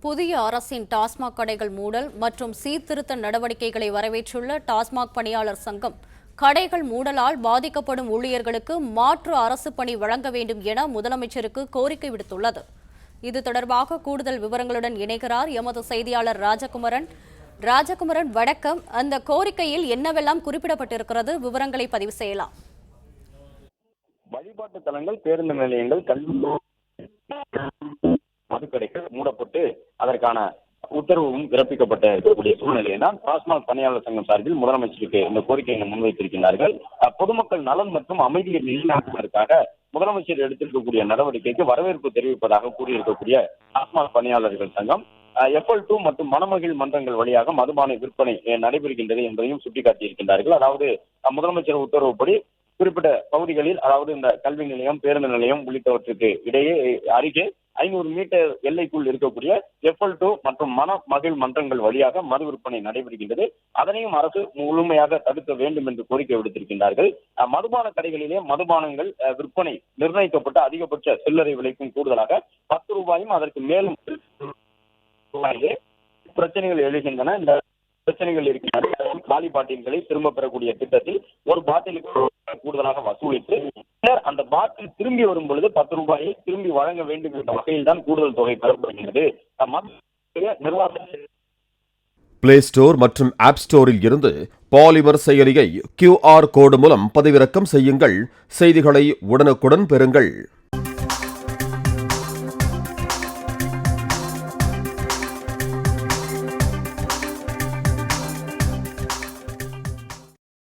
புதிய அரசின் டாஸ்மாக் கடைகள் மூடல் மற்றும் சீர்திருத்த நடவடிக்கைகளை வரவேற்றுள்ள டாஸ்மாக் பணியாளர் சங்கம் கடைகள் மூடலால் பாதிக்கப்படும் ஊழியர்களுக்கு மாற்று அரசு பணி வழங்க வேண்டும் என முதலமைச்சருக்கு கோரிக்கை விடுத்துள்ளது. இது தொடர்பாக கூடுதல் விவரங்களுடன் இணைகிறார் எமது செய்தியாளர் ராஜகுமரன். வணக்கம். அந்த கோரிக்கையில் என்னவெல்லாம் குறிப்பிடப்பட்டிருக்கிறது? விவரங்களை பதிவு செய்யலாம். வழிபாட்டு தலங்கள், பேருந்து நிலையங்கள், கல்வி மதுக்கடைகள் மூடப்பட்டு அதற்கான உத்தரவும் பிறப்பிக்கப்பட்ட இருக்கக்கூடிய சூழ்நிலையை தான் டாஸ்மாக் பணியாளர் சங்கம் சார்பில் முதலமைச்சருக்கு இந்த கோரிக்கையை முன்வைத்திருக்கிறார்கள். பொதுமக்கள் நலன் மற்றும் அமைதியை நிலைநாட்டுவதற்காக முதலமைச்சர் எடுத்திருக்கக்கூடிய நடவடிக்கைக்கு வரவேற்பு தெரிவிப்பதாக கூறியிருக்கக்கூடிய டாஸ்மாக் பணியாளர்கள் சங்கம் FL2 மற்றும் மணமகிழ் மன்றங்கள் வழியாக மதுபான விற்பனை நடைபெறுகின்றது என்பதையும் சுட்டிக்காட்டியிருக்கின்றார்கள். அதாவது முதலமைச்சர் உத்தரவுப்படி குறிப்பிட்ட பகுதிகளில், அதாவது இந்த கல்வி நிலையம், பேருந்து நிலையம் உள்ளிட்டவற்றுக்கு இடையே அருகே 500 மீட்டர் எல்லைக்குள் இருக்கக்கூடிய FL2 மற்றும் மணமகிழ் மன்றங்கள் வழியாக மது விற்பனை நடைபெறுகின்றது. அதனையும் அரசு முழுமையாக தடுக்க வேண்டும் என்று கோரிக்கை விடுத்திருக்கின்றார்கள். மதுபான கடைகளிலே மதுபானங்கள் விற்பனை நிர்ணயிக்கப்பட்ட அதிகபட்ச சில்லறை விலைக்கும் கூடுதலாக 10 ரூபாயும் அதற்கு மேலும் பிரச்சனைகள் எழுகின்றன. இந்த பிரச்சனைகள் இருக்கின்றன. காலி பாட்டில்களை திரும்ப பெறக்கூடிய திட்டத்தில் ஒரு பாட்டிலுக்கு கூடுதலாக வசூலித்து அந்த பாட்டில் திரும்பி வரும் பொழுது 10 ரூபாயை திரும்பி வழங்க வேண்டும் என்ற வகையில் தான் கூடுதல் தொகை பெறப்படுகிறது. பிளே ஸ்டோர் மற்றும் ஆப் ஸ்டோரில் இருந்து பாலிமர் செயலியை QR கோடு மூலம் பதிவிறக்கம் செய்யுங்கள். செய்திகளை உடனுக்குடன் பெறுங்கள்.